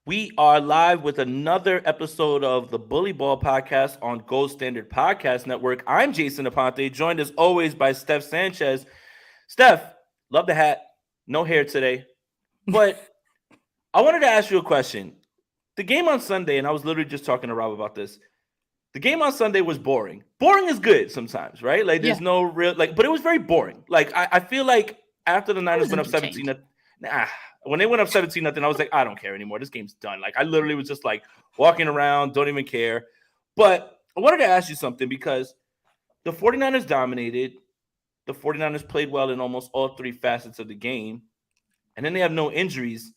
We are live with another episode of the Bully Ball Podcast on Gold Standard Podcast Network. I'm Jason Aponte, joined as always by Steph Sanchez. Steph, love the hat. No hair today. But I wanted to ask you a question. The game on Sunday, and I was literally just talking to Rob about this. The game on Sunday was boring. Boring is good sometimes, right? Like there's Yeah, no real but it was very boring. Like I feel like after the I Niners was went up 17, entertained. nah, when they went up 17 nothing, I was like, I don't care anymore. This game's done. Like I literally was just like walking around, don't even care. But I wanted to ask you something because the 49ers dominated. The 49ers played well in almost all three facets of the game. And then they have no injuries.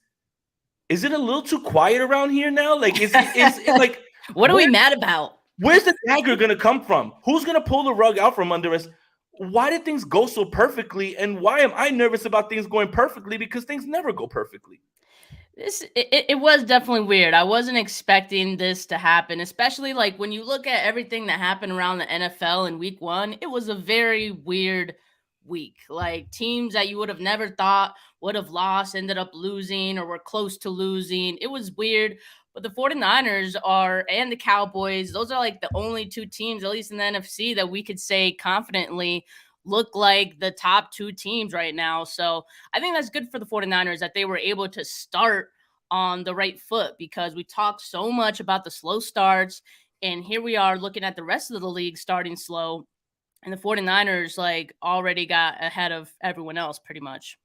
Is it a little too quiet around here now? Like, is it like What are we where mad about? Where's the dagger going to come from? Who's going to pull the rug out from under us? Why did things go so perfectly? And why am I nervous about things going perfectly? Because things never go perfectly. It was definitely weird. I wasn't expecting this to happen, especially like when you look at everything that happened around the NFL in week 1, it was a very weird week. Like teams that you would have never thought would have lost ended up losing or were close to losing. It was weird. But the 49ers are and the Cowboys, those are like the only two teams, at least in the NFC, that we could say confidently look like the top two teams right now. So I think that's good for the 49ers that they were able to start on the right foot because we talked so much about the slow starts. And here we are looking at the rest of the league starting slow. And the 49ers like already got ahead of everyone else pretty much.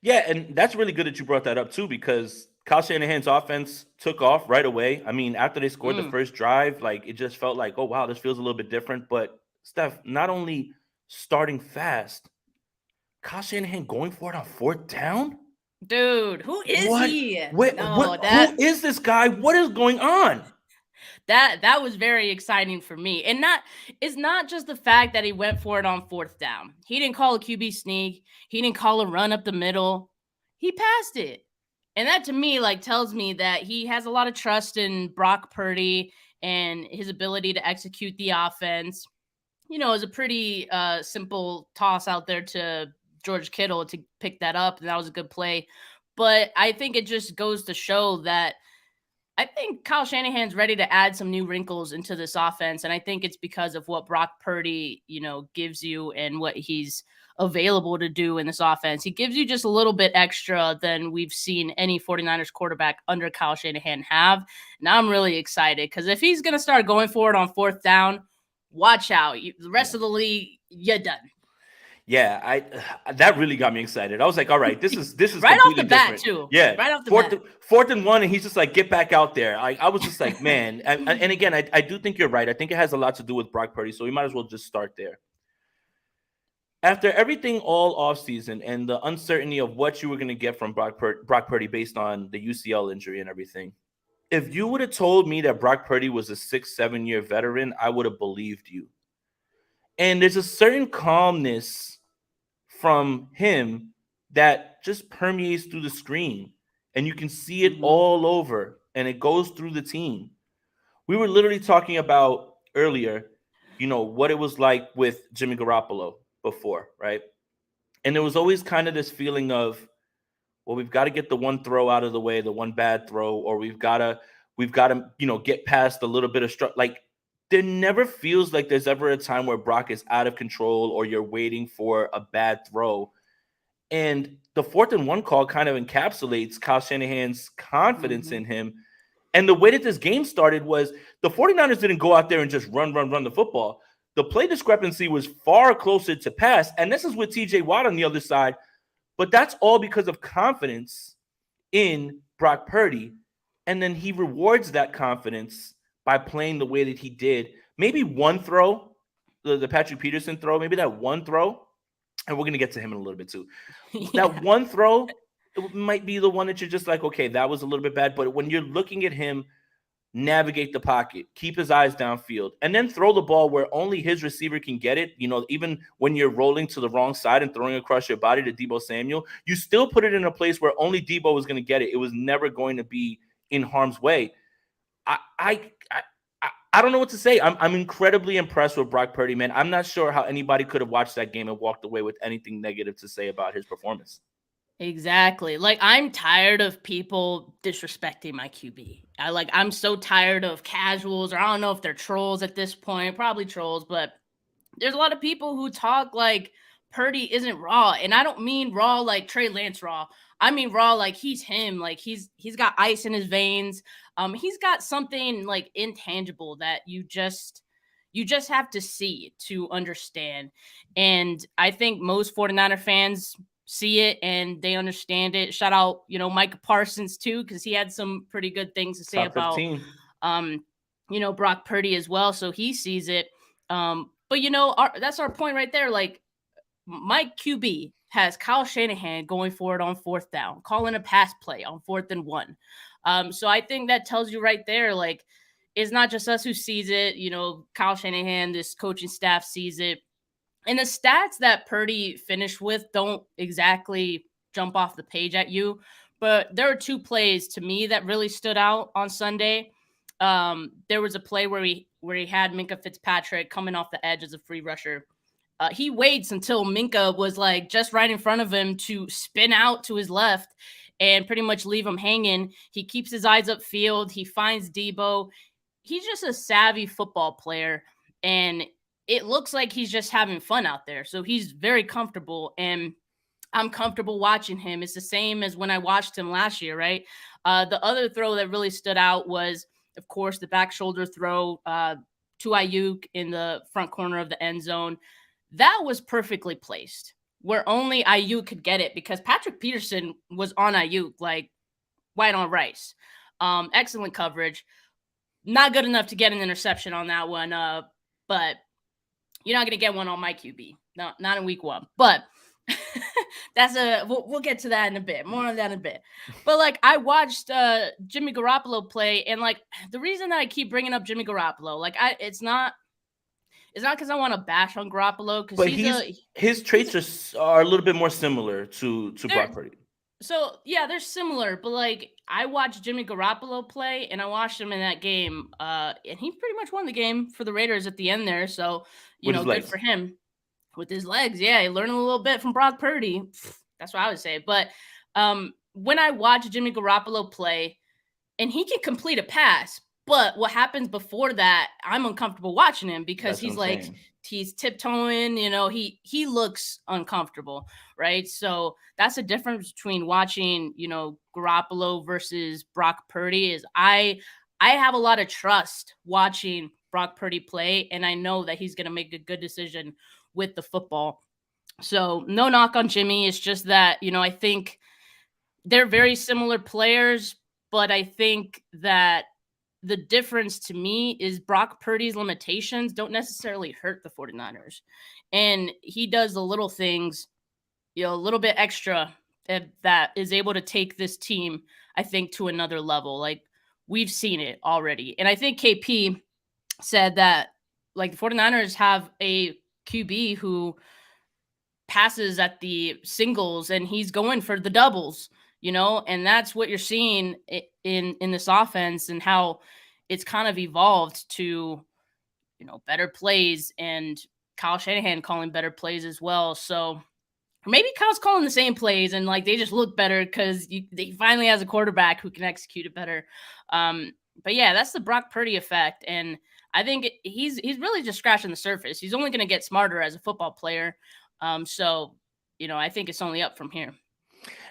Yeah, and that's really good that you brought that up too, because Kyle Shanahan's offense took off right away. I mean, after they scored the Mm. first drive, like it just felt like, oh wow, this feels a little bit different. But Steph, not only starting fast, Kyle Shanahan going for it on fourth down. Dude, who is What? he? What? No, Who is this guy? What is going on? that was very exciting for me. And not it's not just the fact that he went for it on fourth down. He didn't call a QB sneak. He didn't call a run up the middle. He passed it. And that to me like tells me that he has a lot of trust in Brock Purdy and his ability to execute the offense. You know, it was a pretty simple toss out there to George Kittle to pick that up, and that was a good play. But I think it just goes to show that I think Kyle Shanahan's ready to add some new wrinkles into this offense, and I think it's because of what Brock Purdy, gives you and what he's available to do in this offense. He gives you just a little bit extra than we've seen any 49ers quarterback under Kyle Shanahan have. Now I'm really excited because if he's going to start going for it on fourth down, watch out. The rest Yeah. of the league, you're done. Yeah, I that really got me excited. I was like, all right, this is Right off completely the bat, different. too. Yeah, Right off the fourth bat. fourth and one, and he's just like, get back out there. I was just like, man, and again, I do think you're right. I think it has a lot to do with Brock Purdy, so we might as well just start there. After everything all offseason and the uncertainty of what you were going to get from Brock Purdy based on the UCL injury and everything, if you would have told me that Brock Purdy was a 6, 7 year veteran, I would have believed you. And there's a certain calmness from him that just permeates through the screen, and you can see it Mm-hmm. all over, and it goes through the team. We were literally talking about earlier, what it was like with Jimmy Garoppolo before, right? And there was always kind of this feeling of, well, we've got to get the one throw out of the way, the one bad throw, or we've got to get past a little bit of like there never feels like there's ever a time where Brock is out of control or you're waiting for a bad throw. And the fourth and one call kind of encapsulates Kyle Shanahan's confidence Mm-hmm. in him. And the way that this game started was the 49ers didn't go out there and just run the football. The play discrepancy was far closer to pass. And this is with TJ Watt on the other side. But that's all because of confidence in Brock Purdy. And then he rewards that confidence by playing the way that he did. Maybe one throw, the Patrick Peterson throw, maybe that one throw, and we're going to get to him in a little bit too. That Yeah. one throw it might be the one that you're just like, okay, that was a little bit bad. But when you're looking at him navigate the pocket, keep his eyes downfield, and then throw the ball where only his receiver can get it. Even when you're rolling to the wrong side and throwing across your body to Deebo Samuel, you still put it in a place where only Deebo was going to get it. It was never going to be in harm's way. I I I don't know what to say. I'm incredibly impressed with Brock Purdy, man. I'm not sure how anybody could have watched that game and walked away with anything negative to say about his performance. Exactly. Like, I'm tired of people disrespecting my QB. I'm so tired of casuals, or I don't know if they're trolls at this point, probably trolls, but there's a lot of people who talk like Purdy isn't raw, and I don't mean raw like Trey Lance raw. I mean raw like he's him, like he's got ice in his veins. He's got something like intangible that you just have to see to understand. And I think most 49er fans see it and they understand it. Shout out, Micah Parsons too, because he had some pretty good things to say Top about 15. um, Brock Purdy as well. So he sees it. But that's our point right there. Like, Mike QB has Kyle Shanahan going for it on fourth down, calling a pass play on 4th and 1. So I think that tells you right there, like, it's not just us who sees it. Kyle Shanahan, this coaching staff sees it. And the stats that Purdy finished with don't exactly jump off the page at you, but there are two plays to me that really stood out on Sunday. There was a play where he had Minkah Fitzpatrick coming off the edge as a free rusher. He waits until Minkah was like just right in front of him to spin out to his left and pretty much leave him hanging. He keeps his eyes upfield. He finds Debo. He's just a savvy football player, and it looks like he's just having fun out there. So he's very comfortable, and I'm comfortable watching him. It's the same as when I watched him last year, right? The other throw that really stood out was, of course, the back shoulder throw to Ayuk in the front corner of the end zone. That was perfectly placed, where only Ayuk could get it because Patrick Peterson was on Ayuk, like white on rice. Excellent coverage. Not good enough to get an interception on that one, but you're not going to get one on my QB. Not in week 1. But we'll get to that in a bit. More on that in a bit. But like, I watched Jimmy Garoppolo play, and like, the reason that I keep bringing up Jimmy Garoppolo, like, it's not because I want to bash on Garoppolo, because But his traits are a little bit more similar to Brock Purdy. So yeah, they're similar, but like, I watched Jimmy Garoppolo play, and I watched him in that game, and he pretty much won the game for the Raiders at the end there. So good for him with his legs. Yeah, he learned a little bit from Brock Purdy. That's what I would say. But when I watch Jimmy Garoppolo play, and he can complete a pass, but what happens before that, I'm uncomfortable watching him because he's tiptoeing, he looks uncomfortable, right? So that's the difference between watching, Garoppolo versus Brock Purdy. Is I have a lot of trust watching Brock Purdy play, and I know that he's going to make a good decision with the football. So no knock on Jimmy. It's just that, I think they're very similar players, but I think that the difference to me is Brock Purdy's limitations don't necessarily hurt the 49ers. And he does the little things, a little bit extra that is able to take this team, I think, to another level. Like, we've seen it already. And I think KP said that, like, the 49ers have a QB who passes at the singles and he's going for the doubles, and that's what you're seeing in this offense, and how it's kind of evolved to, better plays, and Kyle Shanahan calling better plays as well. So maybe Kyle's calling the same plays, and like, they just look better because he finally has a quarterback who can execute it better. But yeah, that's the Brock Purdy effect, and I think he's really just scratching the surface. He's only going to get smarter as a football player. So I think it's only up from here.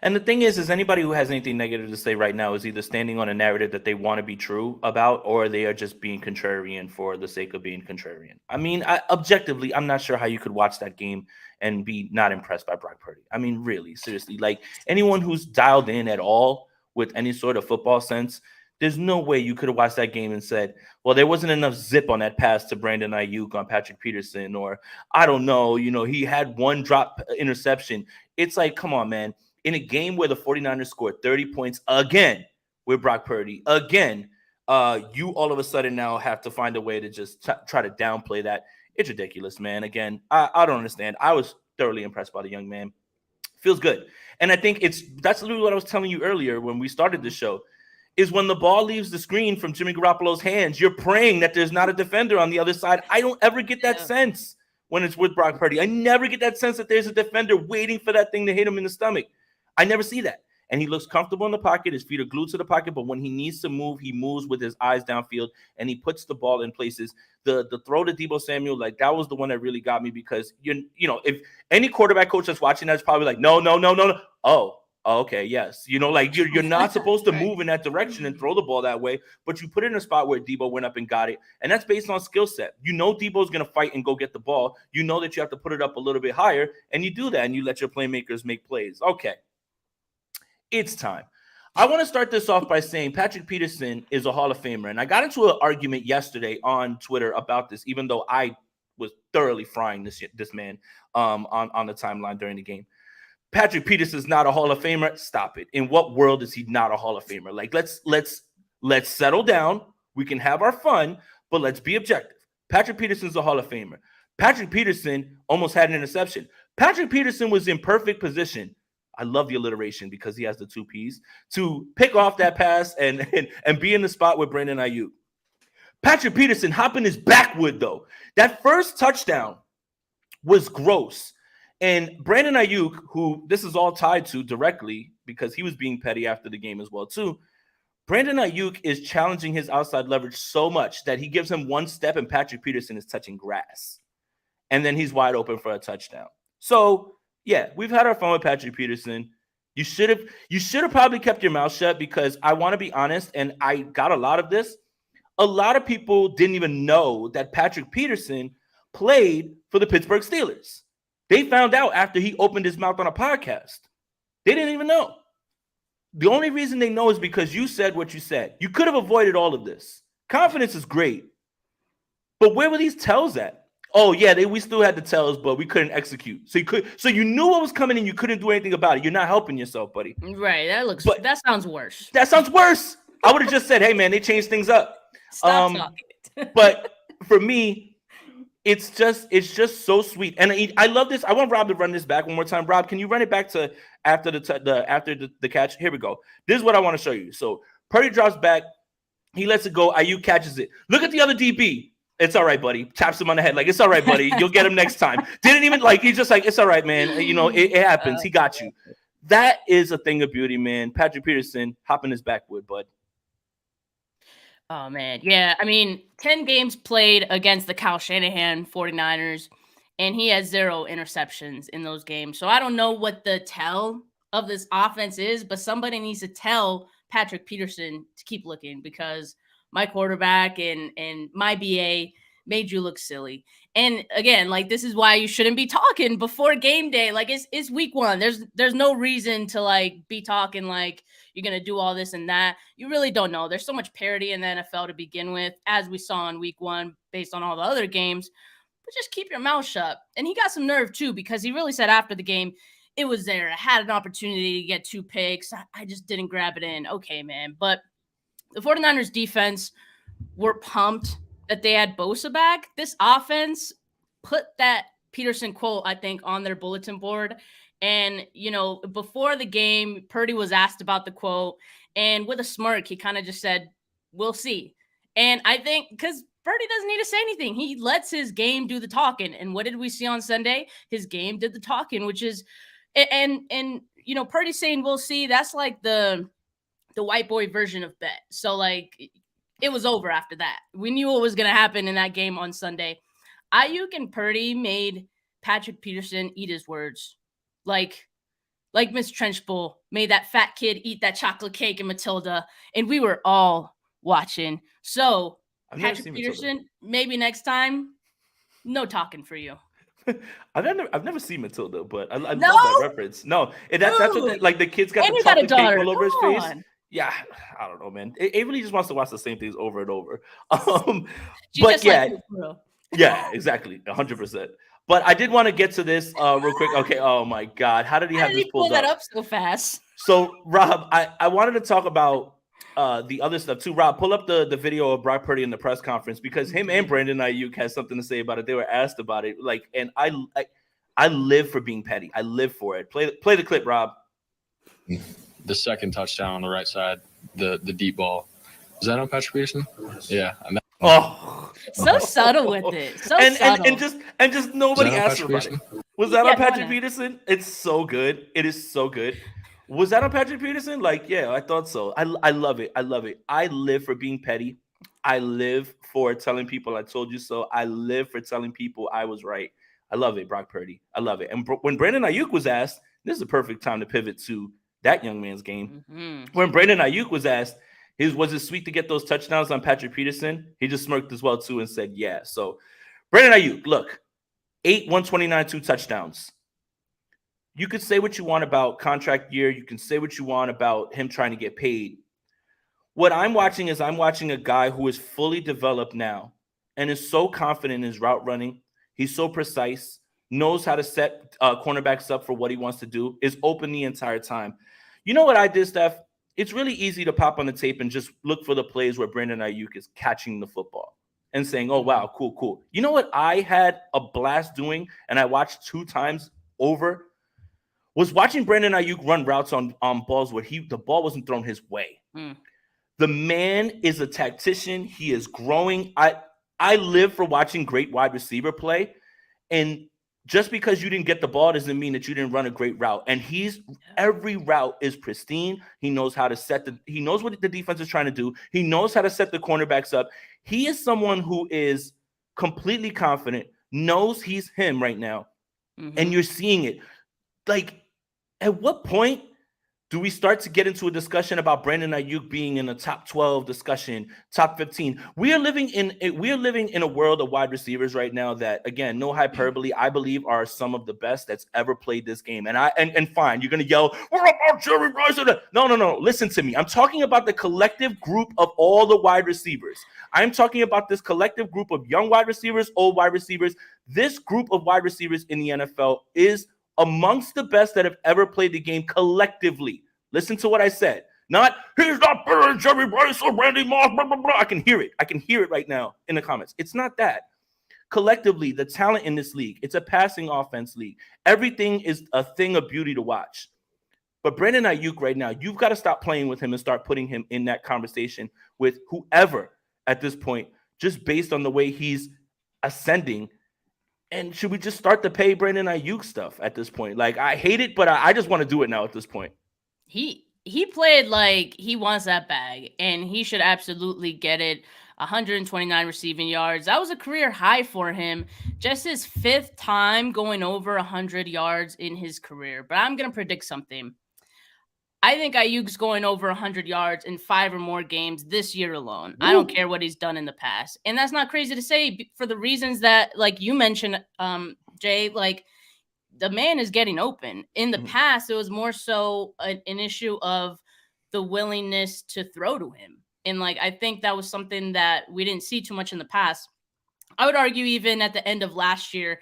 And the thing is anybody who has anything negative to say right now is either standing on a narrative that they want to be true about, or they are just being contrarian for the sake of being contrarian. I mean, objectively, I'm not sure how you could watch that game and be not impressed by Brock Purdy. I mean, really, seriously, like, anyone who's dialed in at all with any sort of football sense, there's no way you could have watched that game and said, well, there wasn't enough zip on that pass to Brandon Ayuk on Patrick Peterson, or I don't know, he had one drop interception. It's like, come on, man. In a game where the 49ers scored 30 points again with Brock Purdy, again, you all of a sudden now have to find a way to just try to downplay that. It's ridiculous, man. Again, I don't understand. I was thoroughly impressed by the young man. Feels good. And I think that's literally what I was telling you earlier when we started the show, is when the ball leaves the screen from Jimmy Garoppolo's hands, you're praying that there's not a defender on the other side. I don't ever get that sense when it's with Brock Purdy. I never get that sense that there's a defender waiting for that thing to hit him in the stomach. I never see that. And he looks comfortable in the pocket. His feet are glued to the pocket. But when he needs to move, he moves with his eyes downfield and he puts the ball in places. The throw to Deebo Samuel, like that was the one that really got me because if any quarterback coach that's watching that's probably like, no. Oh, okay, yes. Like you're not supposed to move in that direction and throw the ball that way, but you put it in a spot where Deebo went up and got it. And that's based on skill set. Deebo's going to fight and go get the ball. You know that you have to put it up a little bit higher, and you do that, and you let your playmakers make plays. Okay. It's time. I want to start this off by saying Patrick Peterson is a Hall of Famer. And I got into an argument yesterday on Twitter about this, even though I was thoroughly frying this man on the timeline during the game. Patrick Peterson is not a Hall of Famer. Stop it. In what world is he not a Hall of Famer? Like, let's settle down. We can have our fun, but let's be objective. Patrick Peterson's a Hall of Famer. Patrick Peterson almost had an interception. Patrick Peterson was in perfect position. I love the alliteration because he has the two P's to pick off that pass and be in the spot with Brandon Ayuk. Patrick Peterson hopping his backwood, though. That first touchdown was gross. And Brandon Ayuk, who this is all tied to directly because he was being petty after the game as well, too. Brandon Ayuk is challenging his outside leverage so much that he gives him one step and Patrick Peterson is touching grass. And then he's wide open for a touchdown. So, yeah, we've had our fun with Patrick Peterson. You should have probably kept your mouth shut because I want to be honest, and I got a lot of this. A lot of people didn't even know that Patrick Peterson played for the Pittsburgh Steelers. They found out after he opened his mouth on a podcast. They didn't even know. The only reason they know is because you said what you said. You could have avoided all of this. Confidence is great. But where were these tells at? Oh, yeah, we still had the tells, but we couldn't execute. So you knew what was coming and you couldn't do anything about it. You're not helping yourself, buddy. Right. That sounds worse. That sounds worse. I would have just said, hey, man, they changed things up. Stop talking. But for me, it's just so sweet. And I love this. I want Rob to run this back one more time. Rob, can you run it back to after the catch? Here we go. This is what I want to show you. So Purdy drops back. He lets it go. Ayuk catches it. Look at the other DB. It's all right, buddy. Taps him on the head. Like, it's all right, buddy. You'll get him next time. Didn't even he's just like, it's all right, man. It happens. He got you. That is a thing of beauty, man. Patrick Peterson hopping his backwood, bud. Oh, man. Yeah. I mean, 10 games played against the Kyle Shanahan 49ers, and he has 0 interceptions in those games. So I don't know what the tell of this offense is, but somebody needs to tell Patrick Peterson to keep looking because my quarterback and my BA made you look silly. And again, this is why you shouldn't be talking before game day. It's week 1. There's no reason to be talking like you're going to do all this and that. You really don't know. There's so much parity in the NFL to begin with, as we saw in week 1 based on all the other games. But just keep your mouth shut. And he got some nerve too, because he really said after the game, it was there. I had an opportunity to get 2 picks. I just didn't grab it in. Okay, man. But the 49ers defense were pumped that they had Bosa back. This offense put that Peterson quote, I think, on their bulletin board. And, before the game, Purdy was asked about the quote. And with a smirk, he kind of just said, we'll see. And I think because Purdy doesn't need to say anything. He lets his game do the talking. And what did we see on Sunday? His game did the talking, which is and Purdy saying we'll see. That's like the white boy version of bet. So it was over after that. We knew what was going to happen in that game on Sunday. Ayuk and Purdy made Patrick Peterson eat his words. Like Miss Trenchbull made that fat kid eat that chocolate cake in Matilda. And we were all watching. So Patrick Peterson, maybe next time, no talking for you. I've never seen Matilda, but I love that reference. No, and that's what the kids got the chocolate cake all over his face. Yeah, I don't know, man. It really just wants to watch the same things over and over. But yeah, exactly, 100%. But I did want to get to this real quick. Okay, oh my God, how did he have this pulled that up so fast? So Rob, I wanted to talk about the other stuff too. Rob, pull up the video of Brock Purdy in the press conference because him and Brandon Ayuk has something to say about it. They were asked about it, and I live for being petty. I live for it. Play the clip, Rob. The second touchdown on the right side, the deep ball. Was that on Patrick Peterson? Yeah. So subtle with it. Subtle. And just nobody asked about it. Was that on Patrick Peterson? It's so good. It is so good. Was that on Patrick Peterson? Like, yeah, I thought so. I love it. I love it. I live for being petty. I live for telling people I told you so. I live for telling people I was right. I love it, Brock Purdy. I love it. And when Brandon Ayuk was asked, this is a perfect time to pivot to that young man's game. Mm-hmm. When Brandon Ayuk was asked, was it sweet to get those touchdowns on Patrick Peterson? He just smirked as well too and said, yeah. So Brandon Ayuk, look, 129, 2 touchdowns. You could say what you want about contract year. You can say what you want about him trying to get paid. What I'm watching is I'm watching a guy who is fully developed now and is so confident in his route running. He's so precise, knows how to set cornerbacks up for what he wants to do, is open the entire time. You know what I did, Steph? It's really easy to pop on the tape and just look for the plays where Brandon Ayuk is catching the football and saying, oh, wow, cool, cool. You know what I had a blast doing and I watched 2 times over? Was watching Brandon Ayuk run routes on balls where the ball wasn't thrown his way. The man is a tactician. He is growing. I live for watching great wide receiver play. And just because you didn't get the ball doesn't mean that you didn't run a great route. And every route is pristine. He knows how to he knows what the defense is trying to do. He knows how to set the cornerbacks up. He is someone who is completely confident, knows he's him right now. And you're seeing it. Like, at what point do we start to get into a discussion about Brandon Ayuk being in a top 12 discussion, top 15? We are living in a world of wide receivers right now that, again, no hyperbole, I believe are some of the best that's ever played this game. And fine, you're gonna yell, "What about Jerry Rice?" No. Listen to me. I'm talking about the collective group of all the wide receivers. I'm talking about this collective group of young wide receivers, old wide receivers. This group of wide receivers in the NFL is amongst the best that have ever played the game collectively. Listen to what I said. Not, he's not better than Jerry Rice or Randy Moss, blah, blah, blah. I can hear it. I can hear it right now in the comments. It's not that. Collectively, the talent in this league, it's a passing offense league. Everything is a thing of beauty to watch. But Brandon Ayuk right now, you've got to stop playing with him and start putting him in that conversation with whoever at this point, just based on the way he's ascending. And should we just start to pay Brandon Ayuk stuff at this point? Like, I hate it, but I just want to do it now at this point. He played like he wants that bag, and he should absolutely get it. 129 receiving yards. That was a career high for him. Just his 5th time going over 100 yards in his career. But I'm going to predict something. I think Ayuk's going over 100 yards in 5 or more games this year alone. Ooh. I don't care what he's done in the past. And that's not crazy to say for the reasons that, like you mentioned, Jay, like the man is getting open. In the past, it was more so an issue of the willingness to throw to him. And like, I think that was something that we didn't see too much in the past. I would argue even at the end of last year,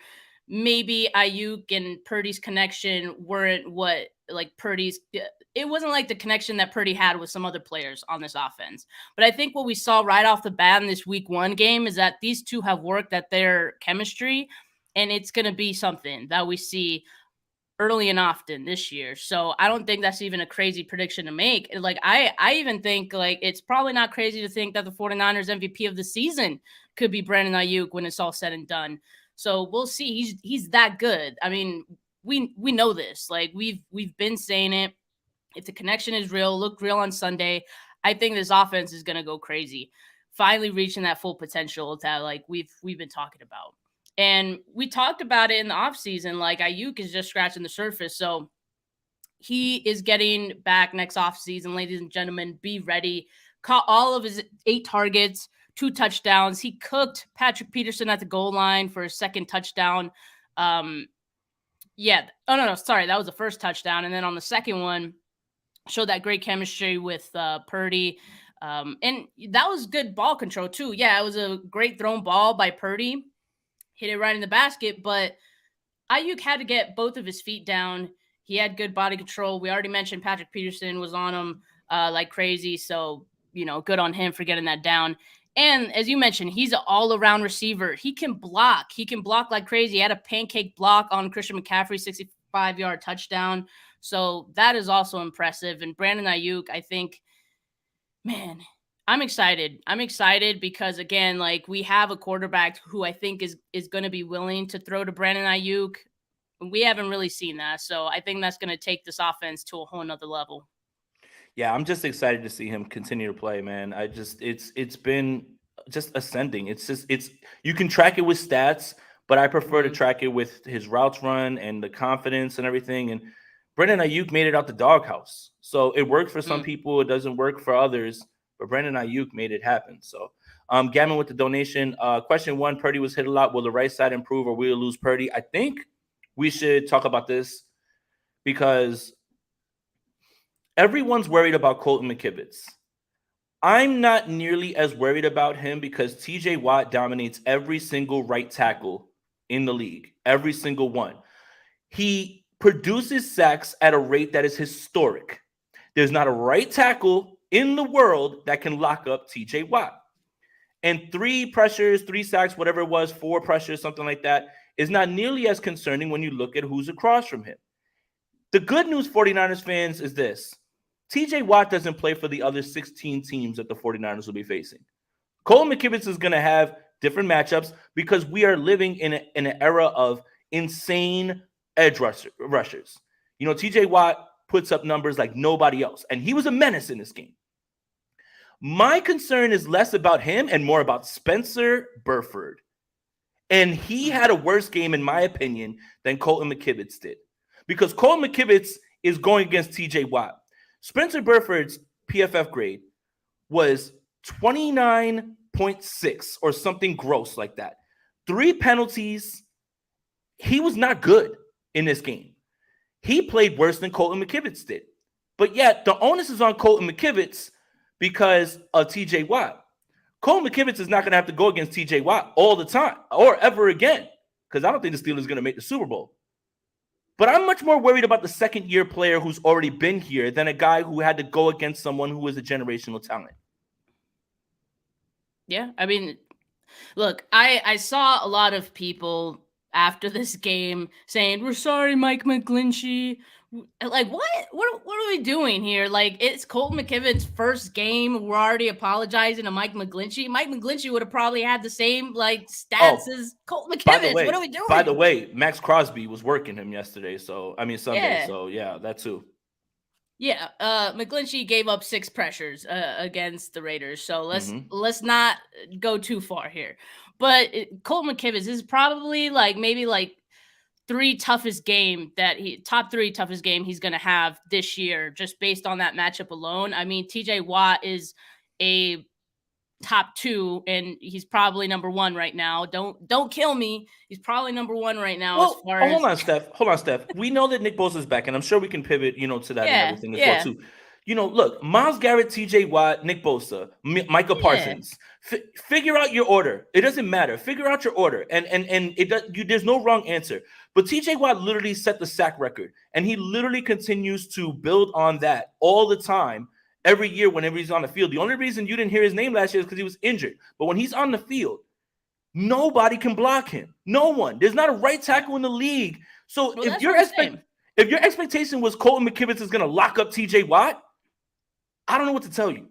maybe Ayuk and Purdy's connection weren't what like it wasn't like the connection that Purdy had with some other players on this offense. But I think what we saw right off the bat in this week 1 game is that these two have worked at their chemistry, and it's going to be something that we see early and often this year. So I don't think that's even a crazy prediction to make. Like I even think like it's probably not crazy to think that the 49ers MVP of the season could be Brandon Ayuk when it's all said and done. So we'll see. He's that good. I mean, we know this. Like we've been saying it. If the connection is real, looked real on Sunday, I think this offense is going to go crazy. Finally reaching that full potential that like we've been talking about. And we talked about it in the offseason. Like Ayuk is just scratching the surface. So he is getting back next offseason, ladies and gentlemen. Be ready. Caught all of his 8 targets, 2 touchdowns. He cooked Patrick Peterson at the goal line for his 2nd touchdown. Yeah. Oh, no. Sorry. That was the 1st touchdown. And then on the 2nd one, showed that great chemistry with Purdy. And that was good ball control too. Yeah, it was a great thrown ball by Purdy. Hit it right in the basket, but Ayuk had to get both of his feet down. He had good body control. We already mentioned Patrick Peterson was on him like crazy. So, good on him for getting that down. And as you mentioned, he's an all-around receiver. He can block. He can block like crazy. He had a pancake block on Christian McCaffrey's 65-yard touchdown. So that is also impressive. And Brandon Ayuk, I think, man, I'm excited. I'm excited because, again, like we have a quarterback who I think is going to be willing to throw to Brandon Ayuk We haven't really seen that. So I think that's going to take this offense to a whole nother level. Yeah, I'm just excited to see him continue to play, man. It's been just ascending. It's you can track it with stats, but I prefer to Mhm. track it with his routes run and the confidence and everything. And Brandon Ayuk made it out the doghouse. So it worked for some Mm. people, it doesn't work for others, but Brandon Ayuk made it happen. So Gavin with the donation. Question one, Purdy was hit a lot. Will the right side improve or will we lose Purdy? I think we should talk about this because everyone's worried about Colton McKivitz. I'm not nearly as worried about him because TJ Watt dominates every single right tackle in the league, every single one. He produces sacks at a rate that is historic. There's not a right tackle in the world that can lock up TJ Watt. And 3 pressures, 3 sacks, whatever it was, 4 pressures, something like that, is not nearly as concerning when you look at who's across from him. The good news, 49ers fans, is this. TJ Watt doesn't play for the other 16 teams that the 49ers will be facing. Cole McKivitz is going to have different matchups because we are living in an era of insane edge rushers. You know, TJ Watt puts up numbers like nobody else, and he was a menace in this game. My concern is less about him and more about Spencer Burford. And he had a worse game, in my opinion, than Colton McKivitz did. Because Colton McKivitz is going against TJ Watt. Spencer Burford's PFF grade was 29.6 or something gross like that. 3 penalties. He was not good in this game. He played worse than Colton McKivitz did. But yet, the onus is on Colton McKivitz because of TJ Watt. Colton McKivitz is not going to have to go against TJ Watt all the time or ever again because I don't think the Steelers are going to make the Super Bowl. But I'm much more worried about the second-year player who's already been here than a guy who had to go against someone who is a generational talent. Yeah, I mean, look, I saw a lot of people after this game saying, "We're sorry, Mike McGlinchey." Like, what? What are we doing here? Like, it's Colton McKivit's first game. We're already apologizing to Mike McGlinchey. Mike McGlinchey would have probably had the same like stats as Colton McKivitz. What are we doing? By the way, Max Crosby was working him yesterday. Sunday. Yeah. So yeah, that too. Yeah, McGlinchey gave up 6 pressures against the Raiders, so let's Mhm. let's not go too far here. But Colt McKivitz is probably maybe 3 toughest game top 3 toughest game he's gonna have this year, just based on that matchup alone. I mean, TJ Watt is a top 2, and he's probably number 1 right now. Don't kill me. He's probably number 1 right now as far as. Hold on, Steph. We know that Nick Bosa's back, and I'm sure we can pivot, to that and Yeah, everything as well yeah. too. Look, Myles Garrett, T.J. Watt, Nick Bosa, Micah Yeah. Parsons. Figure out your order. It doesn't matter. Figure out your order, and there's no wrong answer. But T.J. Watt literally set the sack record, and he literally continues to build on that all the time. Every year, whenever he's on the field. The only reason you didn't hear his name last year is because he was injured. But when he's on the field, nobody can block him. No one. There's not a right tackle in the league. So Well, if your expectation was Colton McKivitz is going to lock up TJ Watt, I don't know what to tell you.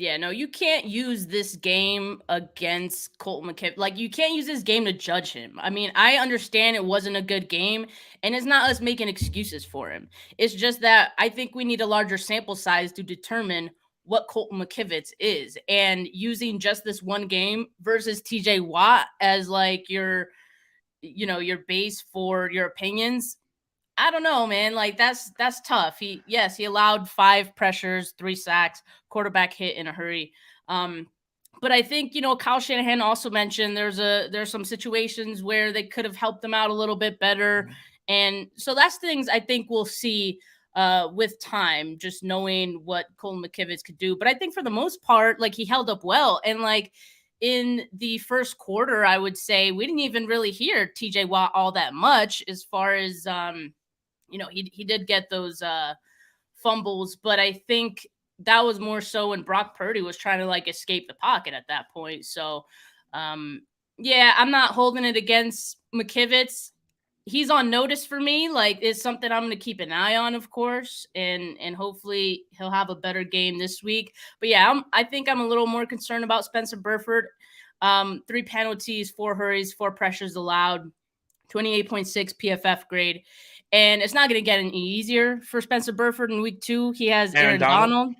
Yeah, no, you can't use this game against Colton McKivitz. You can't use this game to judge him. I mean, I understand it wasn't a good game, and it's not us making excuses for him. It's just that I think we need a larger sample size to determine what Colton McKivitz is. And using just this one game versus TJ Watt as your base for your opinions, I don't know, man. That's tough. He allowed 5 pressures, 3 sacks, quarterback hit in a hurry. But I think, Kyle Shanahan also mentioned there's some situations where they could have helped them out a little bit better. Mm-hmm. And so that's things I think we'll see with time, just knowing what Colton McKivitz could do. But I think for the most part, he held up well. And in the first quarter, I would say we didn't even really hear TJ Watt all that much as far as he did get those fumbles, but I think that was more so when Brock Purdy was trying to escape the pocket at that point. So, yeah, I'm not holding it against McKivitz. He's on notice for me. It's something I'm going to keep an eye on, of course, and hopefully he'll have a better game this week. But yeah, I think I'm a little more concerned about Spencer Burford. 3 penalties, 4 hurries, 4 pressures allowed. 28.6 PFF grade. And it's not going to get any easier for Spencer Burford in week 2. He has Aaron Donald.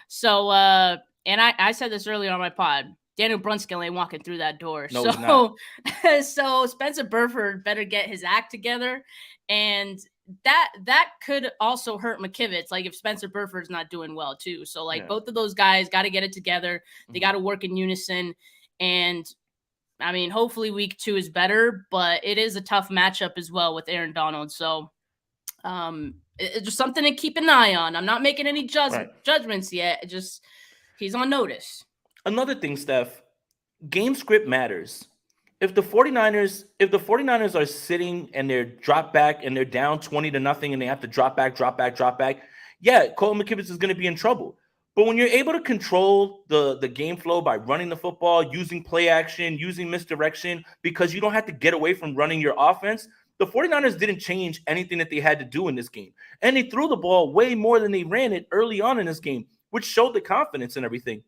So, and I said this earlier on my pod, Daniel Brunskill ain't walking through that door. No, he's not. So Spencer Burford better get his act together. And that could also hurt McKivitz, like if Spencer Burford's not doing well too. So like both of those guys got to get it together. They got to work in unison. And I mean, hopefully week 2 is better, but it is a tough matchup as well with Aaron Donald. So it's just something to keep an eye on. I'm not making any judgments yet. Just he's on notice. Another thing, Steph, game script matters. If the 49ers are sitting and they're dropped back and they're down 20-0 and they have to drop back, yeah, Colton McKivitz is going to be in trouble. But when you're able to control the game flow by running the football, using play action, using misdirection, because you don't have to get away from running your offense, the 49ers didn't change anything that they had to do in this game. And they threw the ball way more than they ran it early on in this game, which showed the confidence and everything.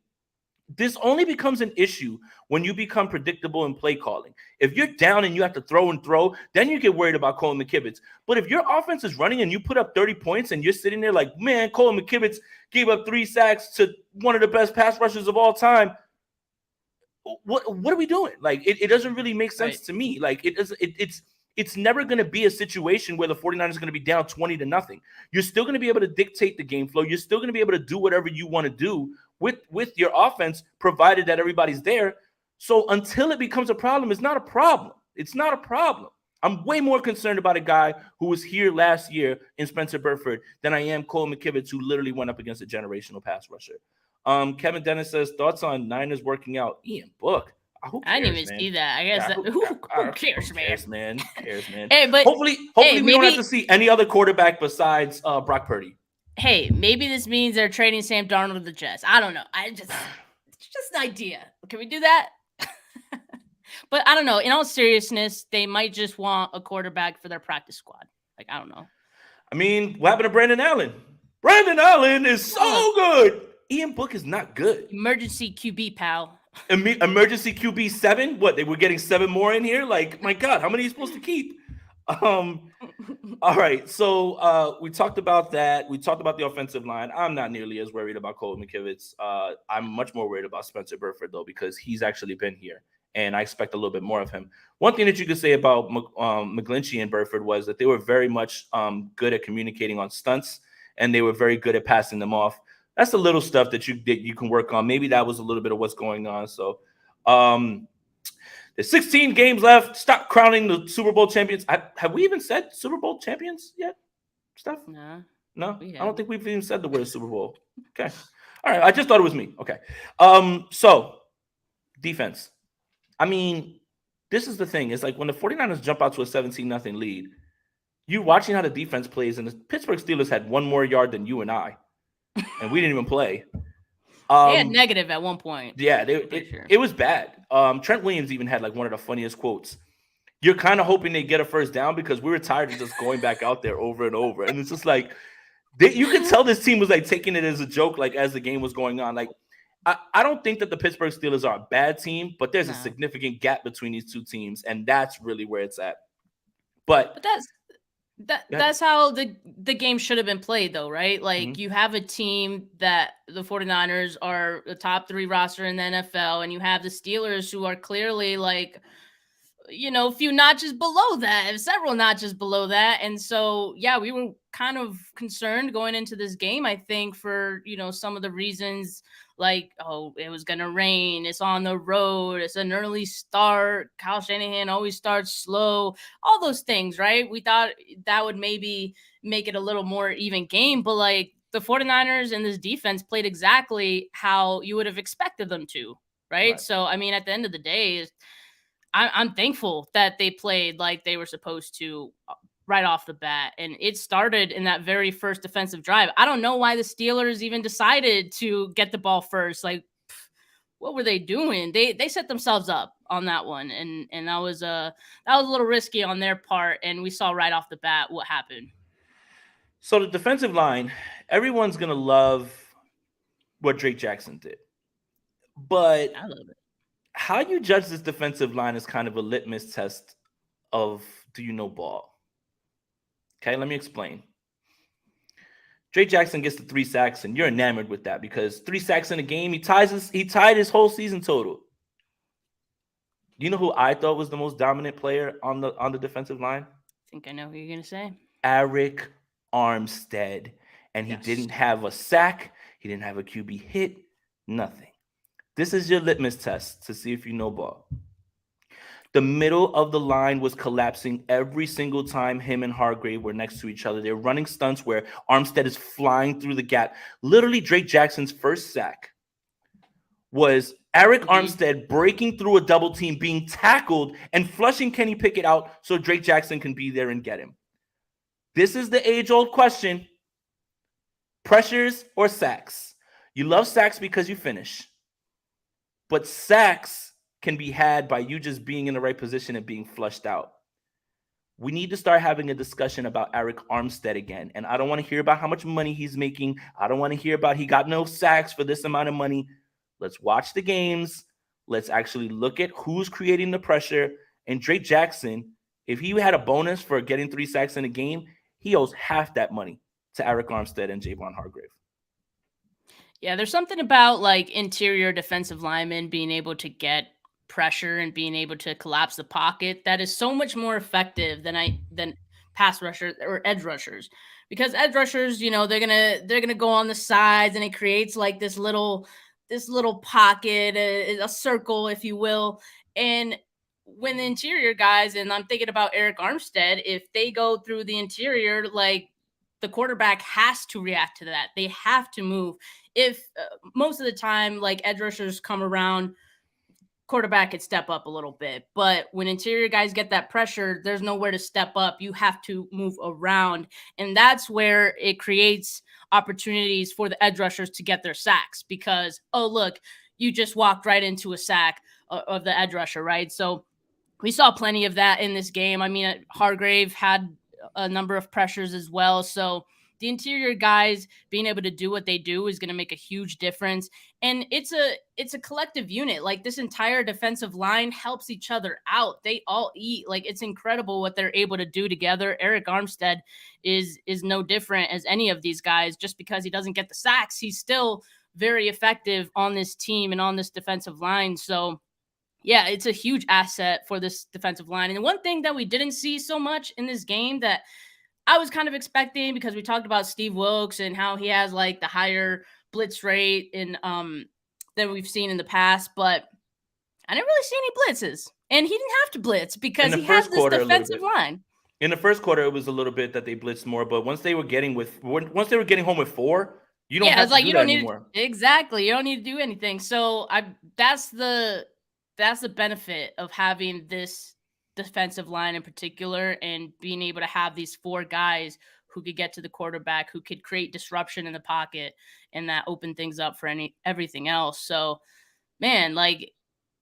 This only becomes an issue when you become predictable in play calling. If you're down and you have to throw, then you get worried about Colton McKivitz. But if your offense is running and you put up 30 points and you're sitting there like, man, Colton McKivitz gave up 3 sacks to one of the best pass rushers of all time, what are we doing? Like, it doesn't really make sense to me. Like, it's never going to be a situation where the 49ers are going to be down 20-0. You're still going to be able to dictate the game flow. You're still going to be able to do whatever you want to do with your offense, provided that everybody's there. So until it becomes a problem, it's not a problem. It's not a problem. I'm way more concerned about a guy who was here last year in Spencer Burford than I am Cole McKivitz, who literally went up against a generational pass rusher. Kevin Dennis says, thoughts on Niners working out? Ian Book. I didn't even see that. I guess who cares, man? Who cares, man? Hey, but hopefully we don't have to see any other quarterback besides Brock Purdy. Hey, maybe this means they're trading Sam Darnold to the Jets. I don't know. It's just an idea. Can we do that? But I don't know. In all seriousness, they might just want a quarterback for their practice squad. Like, I don't know. I mean, what happened to Brandon Allen? Brandon Allen is so good. Ian Book is not good. Emergency QB, pal. Emergency QB 7? What, they were getting 7 more in here? Like, my God, how many are you supposed to keep? All right, so we talked about that. We talked about the offensive line. I'm not nearly as worried about Colton McKivitz. I'm much more worried about Spencer Burford, though, because he's actually been here, and I expect a little bit more of him. One thing that you could say about McGlinchey and Burford was that they were very much good at communicating on stunts, and they were very good at passing them off. That's the little stuff that you can work on. Maybe that was a little bit of what's going on. So there's 16 games left. Stop crowning the Super Bowl champions. Have we even said Super Bowl champions yet, Steph? No? I don't think we've even said the word Super Bowl. Okay. All right. I just thought it was me. Okay. So defense. I mean, this is the thing. It's like when the 49ers jump out to a 17-0 lead, you watching how the defense plays, and the Pittsburgh Steelers had 1 more yard than you and I, and we didn't even play. They had negative at one point. Yeah, it was bad. Trent Williams even had like one of the funniest quotes. You're kind of hoping they get a first down because we were tired of just going back out there over and over. And it's just like, you could tell this team was like taking it as a joke, like as the game was going on. Like, I don't think that the Pittsburgh Steelers are a bad team, but there's a significant gap between these two teams, and that's really where it's at. But that's how the game should have been played, though, right? Like, you have a team that the 49ers are the top 3 roster in the NFL, and you have the Steelers who are clearly like, a few notches below that, several notches below that. And so, yeah, we were kind of concerned going into this game, I think, for, some of the reasons like, oh, it was going to rain. It's on the road. It's an early start. Kyle Shanahan always starts slow. All those things, right? We thought that would maybe make it a little more even game. But, like, the 49ers and this defense played exactly how you would have expected them to, right? So, I mean, at the end of the day, I'm thankful that they played like they were supposed to right off the bat. And it started in that very first defensive drive. I don't know why the Steelers even decided to get the ball first. Like, what were they doing? They set themselves up on that one. And that was a little risky on their part. And we saw right off the bat what happened. So the defensive line, everyone's going to love what Drake Jackson did. But I love it. How you judge this defensive line is kind of a litmus test of do you know ball? Okay, let me explain. Drake Jackson gets the 3 sacks, and you're enamored with that because 3 sacks in a game, he tied his whole season total. You know who I thought was the most dominant player on the defensive line? I think I know who you're gonna say. Arik Armstead. And he Yes. didn't have a sack, he didn't have a QB hit, nothing. This is your litmus test to see if you know ball. The middle of the line was collapsing every single time him and Hargrave were next to each other. They're running stunts where Armstead is flying through the gap. Literally, Drake Jackson's first sack was Arik Armstead breaking through a double team, being tackled, and flushing Kenny Pickett out so Drake Jackson can be there and get him. This is the age-old question. Pressures or sacks? You love sacks because you finish. But sacks can be had by you just being in the right position and being flushed out. We need to start having a discussion about Arik Armstead again. And I don't want to hear about how much money he's making. I don't want to hear about he got no sacks for this amount of money. Let's watch the games. Let's actually look at who's creating the pressure. And Drake Jackson, if he had a bonus for getting 3 sacks in a game, he owes half that money to Arik Armstead and Javon Hargrave. Yeah, there's something about like interior defensive linemen being able to get pressure and being able to collapse the pocket that is so much more effective than pass rushers or edge rushers, because edge rushers, they're gonna go on the sides and it creates like this little pocket, a circle, if you will. And when the interior guys, and I'm thinking about Arik Armstead, if they go through the interior, like the quarterback has to react to that. They have to move. If most of the time, like edge rushers come around, quarterback could step up a little bit. But when interior guys get that pressure, there's nowhere to step up. You have to move around. And that's where it creates opportunities for the edge rushers to get their sacks because, oh, look, you just walked right into a sack of the edge rusher, right? So we saw plenty of that in this game. I mean, Hargrave had a number of pressures as well. So the interior guys being able to do what they do is going to make a huge difference. And it's a collective unit. Like this entire defensive line helps each other out. They all eat. Like it's incredible what they're able to do together. Arik Armstead is no different as any of these guys. Just because he doesn't get the sacks, he's still very effective on this team and on this defensive line. So yeah, it's a huge asset for this defensive line. And one thing that we didn't see so much in this game that I was kind of expecting, because we talked about Steve Wilkes and how he has like the higher blitz rate than we've seen in the past, but I didn't really see any blitzes. And he didn't have to blitz because he has this defensive line. In the first quarter, it was a little bit that they blitzed more, but once they were getting home with 4, you don't have to do that anymore. Exactly. You don't need to do anything. So that's the benefit of having this defensive line in particular, and being able to have these 4 guys who could get to the quarterback, who could create disruption in the pocket, and that open things up for everything else. So, man, like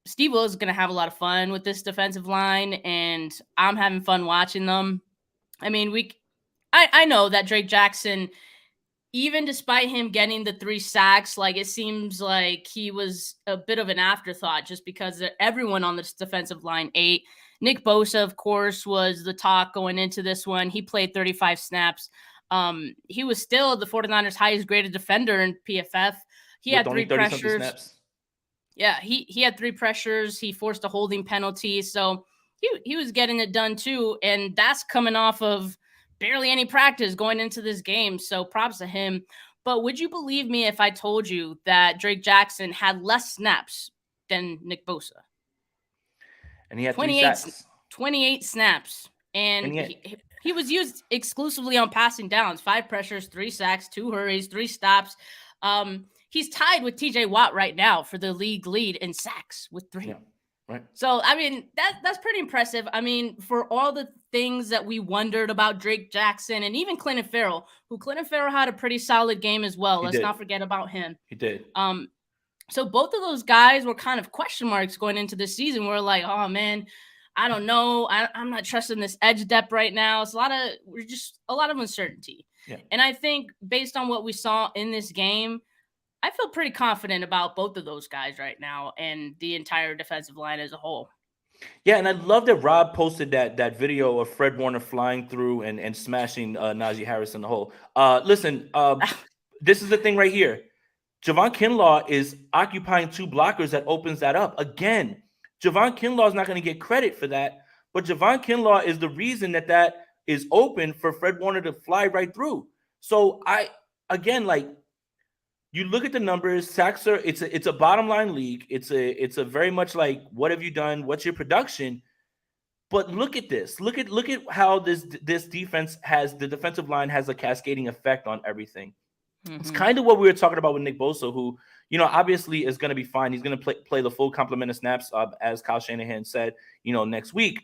Steve Wilkes is going to have a lot of fun with this defensive line, and I'm having fun watching them. I mean, I know that Drake Jackson, even despite him getting the 3 sacks, like it seems like he was a bit of an afterthought just because everyone on this defensive line ate. Nick Bosa, of course, was the talk going into this one. He played 35 snaps. He was still the 49ers' highest graded defender in PFF. He had 3 pressures. Snaps. Yeah, he had 3 pressures. He forced a holding penalty. So he was getting it done too. And that's coming off of barely any practice going into this game. So props to him. But would you believe me if I told you that Drake Jackson had less snaps than Nick Bosa? And he had 28 snaps. And he was used exclusively on passing downs. 5 pressures, 3 sacks, 2 hurries, 3 stops. He's tied with TJ Watt right now for the league lead in sacks with 3. Yeah, right. So, I mean, that's pretty impressive. I mean, for all the things that we wondered about Drake Jackson and even Clinton Ferrell, had a pretty solid game as well. Let's not forget about him. He did. So both of those guys were kind of question marks going into this season. We're like, oh man, I don't know. I'm not trusting this edge depth right now. It's a lot of uncertainty. Yeah. And I think based on what we saw in this game, I feel pretty confident about both of those guys right now and the entire defensive line as a whole. Yeah, and I love that Rob posted that video of Fred Warner flying through and smashing Najee Harris in the hole. Listen, this is the thing right here. Javon Kinlaw is occupying two blockers that opens that up. Again, Javon Kinlaw is not going to get credit for that, but Javon Kinlaw is the reason that is open for Fred Warner to fly right through. So again, like, you look at the numbers, sacks are it's a bottom line league. It's a very much like, what have you done? What's your production? But look at this. Look at how this defense has the defensive line has a cascading effect on everything. It's kind of what we were talking about with Nick Bosa, who, obviously is going to be fine. He's going to play the full complement of snaps, as Kyle Shanahan said, next week.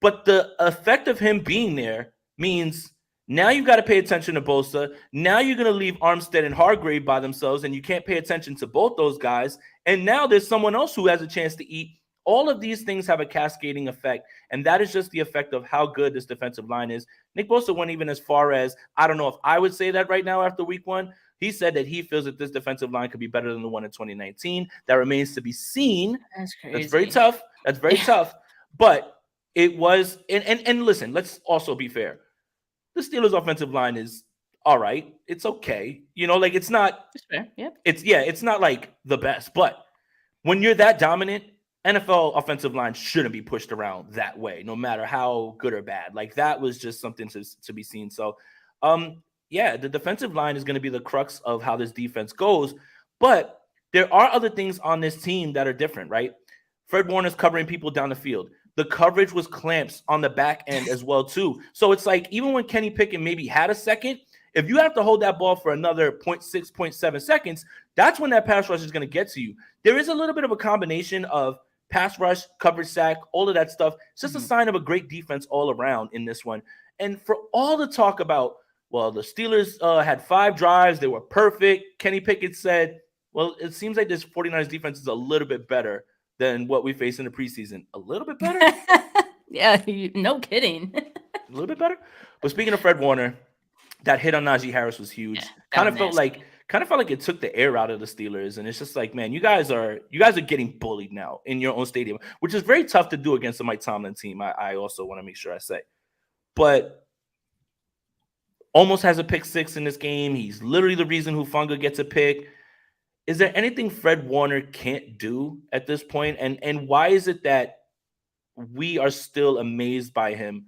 But the effect of him being there means now you've got to pay attention to Bosa. Now you're going to leave Armstead and Hargrave by themselves, and you can't pay attention to both those guys. And now there's someone else who has a chance to eat. All of these things have a cascading effect, and that is just the effect of how good this defensive line is. Nick Bosa went even as far as, I don't know if I would say that right now after week one. He said that he feels that this defensive line could be better than the one in 2019. That remains to be seen. That's crazy. That's very tough. That's very tough. But it was, and listen, let's also be fair. The Steelers' offensive line is all right. It's okay. It's not. That's fair. Yep. It's not like the best, but when you're that dominant, NFL offensive line shouldn't be pushed around that way, no matter how good or bad. Like, that was just something to be seen. So, the defensive line is going to be the crux of how this defense goes. But there are other things on this team that are different, right? Fred Warner's covering people down the field. The coverage was clamps on the back end as well, too. So it's like, even when Kenny Pickett maybe had a second, if you have to hold that ball for another 0.6, 0.7 seconds, that's when that pass rush is going to get to you. There is a little bit of a combination of pass rush, coverage sack, all of that stuff. It's just a sign of a great defense all around in this one. And for all the talk about, well, the Steelers had 5 drives, they were perfect. Kenny Pickett said, well, it seems like this 49ers defense is a little bit better than what we faced in the preseason. A little bit better? Yeah, no kidding. A little bit better? But speaking of Fred Warner, that hit on Najee Harris was huge. Yeah, kind of felt like it took the air out of the Steelers, and it's just like, man, you guys are getting bullied now in your own stadium, which is very tough to do against the Mike Tomlin team. I also want to make sure I say, but almost has a pick 6 in this game. He's literally the reason Hufanga gets a pick. Is there anything Fred Warner can't do at this point? And why is it that we are still amazed by him,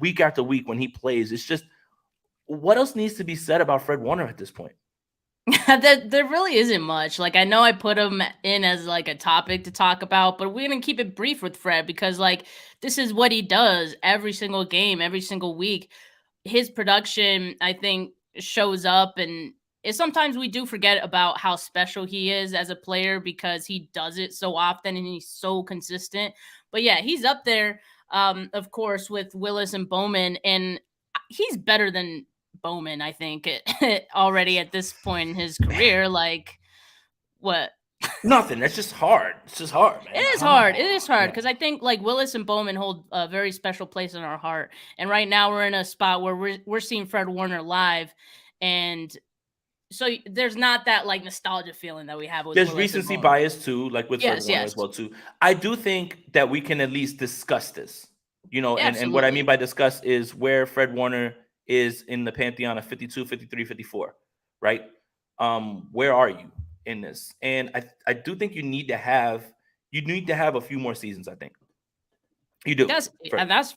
week after week when he plays? It's just, what else needs to be said about Fred Warner at this point? There really isn't much. Like, I know I put him in as like a topic to talk about, but we're going to keep it brief with Fred because, like, this is what he does every single game, every single week. His production, I think, shows up, and sometimes we do forget about how special he is as a player because he does it so often and he's so consistent. But yeah, he's up there, of course, with Willis and Bowman, and he's better than Bowman, I think, already at this point in his career. Like, what? Nothing. That's just hard. It's just hard, man. It is hard. It is hard because I think, like, Willis and Bowman hold a very special place in our heart. And right now we're in a spot where we're seeing Fred Warner live, and so there's not that, like, nostalgia feeling that we have with There's Willis recency bias too, like with Fred Warner as well too. I do think that we can at least discuss this, and what I mean by discuss is where Fred Warner is in the pantheon of 52, 53, 54, right? Where are you in this? And I do think you need to have a few more seasons, I think. You do. That's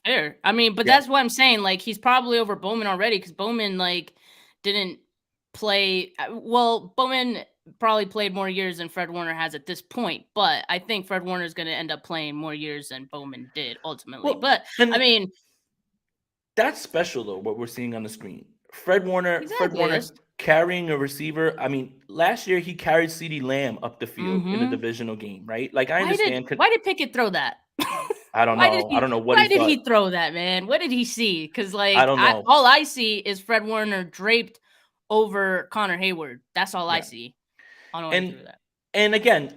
fair. I mean, but that's what I'm saying. Like, he's probably over Bowman already because Bowman, like, didn't play. Well, Bowman probably played more years than Fred Warner has at this point, but I think Fred Warner is going to end up playing more years than Bowman did ultimately. Well, but I mean, that's special though, what we're seeing on the screen. Fred Warner carrying a receiver. I mean, last year he carried CeeDee Lamb up the field in a divisional game, right? Like, I understand. Why did Pickett throw that? I don't know. I don't know what. Why did he throw that, man? What did he see? Because, like, I don't know. All I see is Fred Warner draped over Connor Hayward. That's all I see. I don't know that. And again,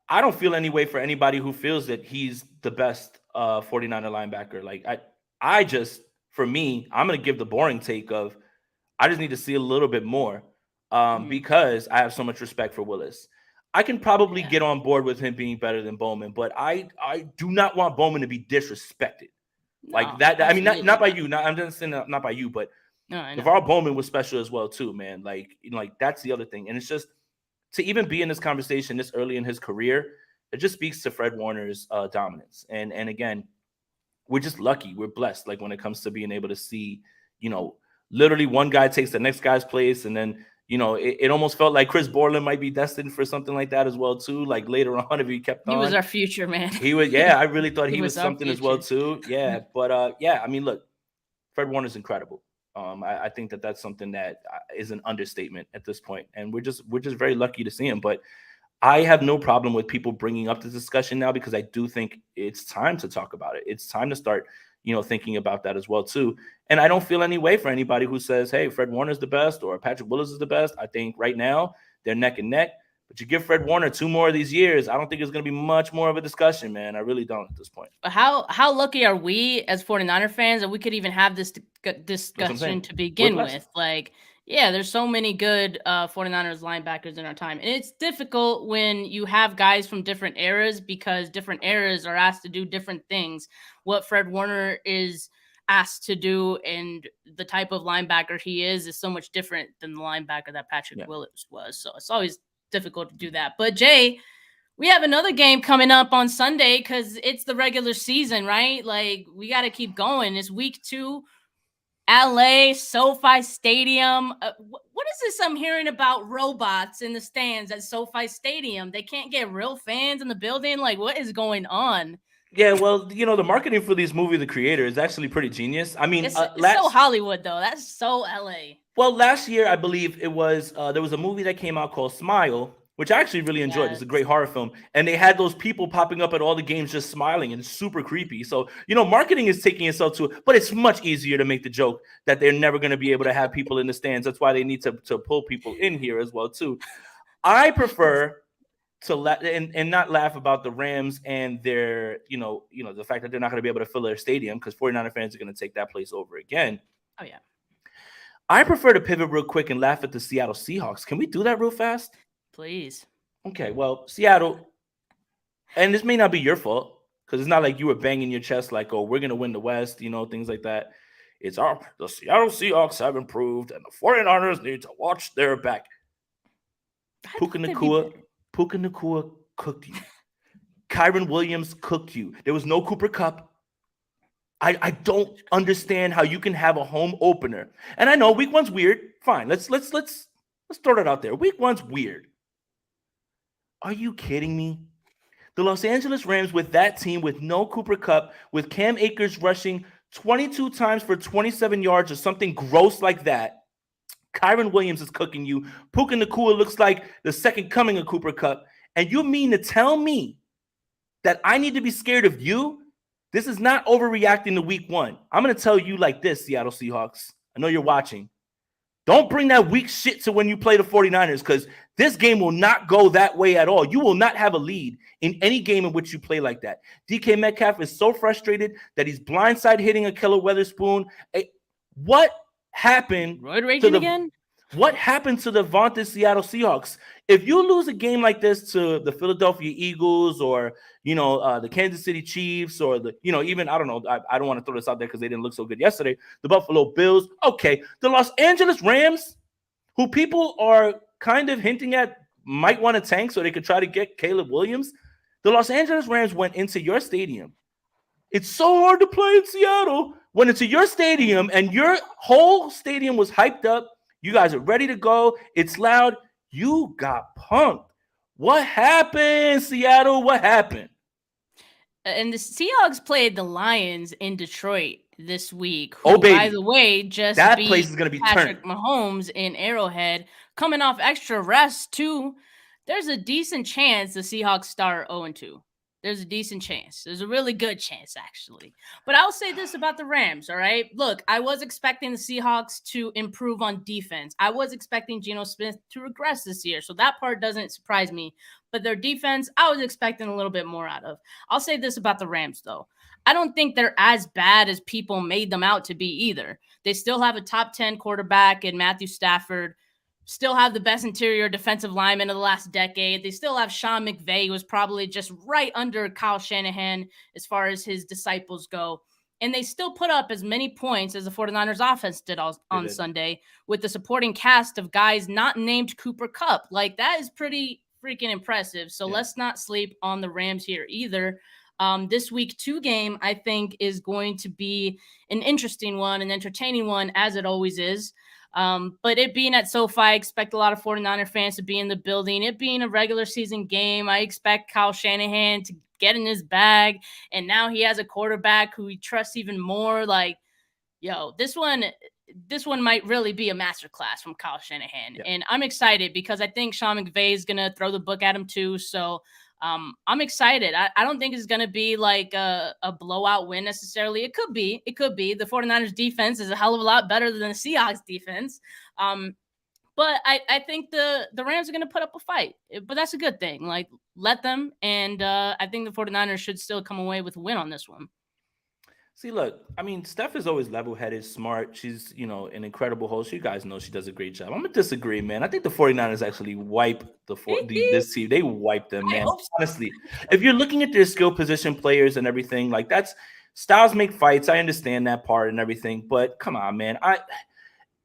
I don't feel any way for anybody who feels that he's the best 49er linebacker. Like, I just, for me, I'm going to give the boring take of, I just need to see a little bit more because I have so much respect for Willis. I can probably get on board with him being better than Bowman, but I do not want Bowman to be disrespected like that. I mean, not by you. I'm just saying not by you, but Navarro Bowman was special as well too, man. Like, like that's the other thing, and it's just to even be in this conversation this early in his career, it just speaks to Fred Warner's dominance. And again, we're just lucky, we're blessed. Like when it comes to being able to see, literally one guy takes the next guy's place, and then it almost felt like Chris Borland might be destined for something like that as well too. Like later on, if he kept on, he was our future, man. He was, I really thought he was something as well too. Yeah, but I mean, look, Fred Warner's incredible. I think that's something that is an understatement at this point, and we're just very lucky to see him. But I have no problem with people bringing up the discussion now, because I do think it's time to talk about it. It's time to start thinking about that as well too. And I don't feel any way for anybody who says, hey, Fred Warner's the best or Patrick Willis is the best. I think right now they're neck and neck. But you give Fred Warner 2 more of these years, I don't think it's going to be much more of a discussion, man. I really don't at this point. But how lucky are we as 49er fans that we could even have this discussion to begin with? Like, yeah, there's so many good 49ers linebackers in our time. And it's difficult when you have guys from different eras, because different eras are asked to do different things. What Fred Warner is asked to do and the type of linebacker he is so much different than the linebacker that Patrick Willis was. So it's always difficult to do that. But Jay, we have another game coming up on Sunday because it's the regular season, right? Like, we got to keep going. It's week 2, LA, SoFi Stadium. What is this I'm hearing about robots in the stands at SoFi Stadium? They can't get real fans in the building? Like, what is going on? Yeah, well, the marketing for these movies, the creator, is actually pretty genius. I mean, it's so Hollywood, though. That's so LA. Well, last year, I believe it was, there was a movie that came out called Smile, which I actually really enjoyed. It's a great horror film. And they had those people popping up at all the games just smiling, and super creepy. So, marketing is taking itself to it, but it's much easier to make the joke that they're never going to be able to have people in the stands. That's why they need to pull people in here as well, too. I prefer to and not laugh about the Rams and their, the fact that they're not going to be able to fill their stadium, because 49er fans are going to take that place over again. Oh, yeah. I prefer to pivot real quick and laugh at the Seattle Seahawks. Can we do that real fast? Please. Okay, well, Seattle, and this may not be your fault, because it's not like you were banging your chest like, oh, we're going to win the West, things like that. It's the Seattle Seahawks have improved, and the 49ers need to watch their back. Puka Nacua cooked you. Kyron Williams cooked you. There was no Cooper Kupp. I don't understand how you can have a home opener. And I know week 1's weird. Fine. Let's throw that out there. Week 1's weird. Are you kidding me? The Los Angeles Rams with that team, with no Cooper Kupp, with Cam Akers rushing 22 times for 27 yards or something gross like that. Kyron Williams is cooking you. Puka Nacua looks like the second coming of Cooper Kupp. And you mean to tell me that I need to be scared of you? This is not overreacting to week 1. I'm going to tell you like this, Seattle Seahawks. I know you're watching. Don't bring that weak shit to when you play the 49ers, because this game will not go that way at all. You will not have a lead in any game in which you play like that. DK Metcalf is so frustrated that he's blindside hitting Ahkello Witherspoon. What happened? Roid raging again? What happened to the vaunted Seattle Seahawks? If you lose a game like this to the Philadelphia Eagles or, the Kansas City Chiefs or even, I don't know, I don't want to throw this out there because they didn't look so good yesterday, the Buffalo Bills, okay, the Los Angeles Rams, who people are kind of hinting at might want to tank so they could try to get Caleb Williams, the Los Angeles Rams went into your stadium. It's so hard to play in Seattle. Went into your stadium and your whole stadium was hyped up. You guys are ready to go. It's loud. You got punked. What happened, Seattle? What happened? And the Seahawks played the Lions in Detroit this week. Who, baby. By the way, just that beat place is going to be Patrick turned. Mahomes in Arrowhead, coming off extra rest too. There's a decent chance the Seahawks start 0-2. There's a decent chance. There's a really good chance, actually. But I'll say this about the Rams, all right? Look, I was expecting the Seahawks to improve on defense. I was expecting Geno Smith to regress this year, so that part doesn't surprise me. But their defense, I was expecting a little bit more out of. I'll say this about the Rams, though. I don't think they're as bad as people made them out to be either. They still have a top 10 quarterback in Matthew Stafford. still have the best interior defensive lineman of the last decade. They still have Sean McVay, who was probably just right under Kyle Shanahan as far as his disciples go. And they still put up as many points as the 49ers offense did on Sunday with the supporting cast of guys not named Cooper Kupp. Like, that is pretty freaking impressive. So let's not sleep on the Rams here either. This week 2 game, I think, is going to be an interesting one, an entertaining one, as it always is. But it being at SoFi, I expect a lot of 49er fans to be in the building. It being a regular season game, I expect Kyle Shanahan to get in his bag. And now he has a quarterback who he trusts even more. Like, yo, this one might really be a masterclass from Kyle Shanahan. Yeah. And I'm excited because I think Sean McVay is going to throw the book at him too. So I'm excited. I don't think it's going to be like a blowout win necessarily. It could be. The 49ers defense is a hell of a lot better than the Seahawks defense. But I think the Rams are going to put up a fight. But that's a good thing. Like, let them. And I think the 49ers should still come away with a win on this one. See, look, I mean, Steph is always level-headed, smart. She's, an incredible host. You guys know she does a great job. I'm going to disagree, man. I think the 49ers actually wipe this team. They wipe them, man. Honestly, if you're looking at their skill position players and everything, like, that's styles make fights. I understand that part and everything. But come on, man.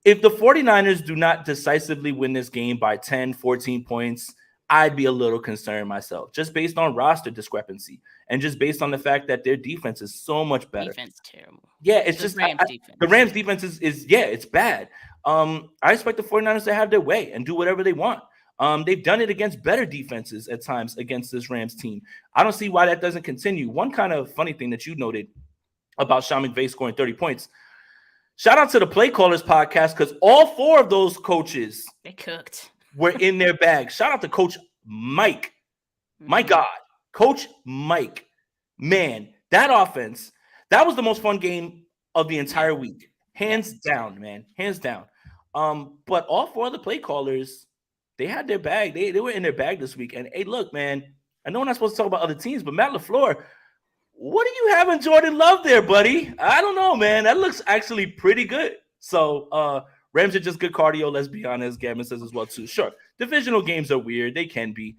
If the 49ers do not decisively win this game by 10, 14 points, I'd be a little concerned myself, just based on roster discrepancy and just based on the fact that their defense is so much better. Defense terrible. Yeah, it's just the Rams defense is it's bad. I expect the 49ers to have their way and do whatever they want. They've done it against better defenses at times against this Rams team. I don't see why that doesn't continue. One kind of funny thing that you noted about Sean McVay scoring 30 points. Shout out to the Play Callers podcast, because all 4 of those coaches were in their bag. Shout out to Coach Mike. My God, Coach Mike. Man, that offense, that was the most fun game of the entire week. Hands down, man. Hands down. But all 4 of the play callers, they had their bag. They were in their bag this week. And hey, look, man, I know we're not supposed to talk about other teams, but Matt LaFleur, what do you have in Jordan Love there, buddy? I don't know, man. That looks actually pretty good. So, Rams are just good cardio, let's be honest. Gavin says as well, too. Sure, divisional games are weird. They can be.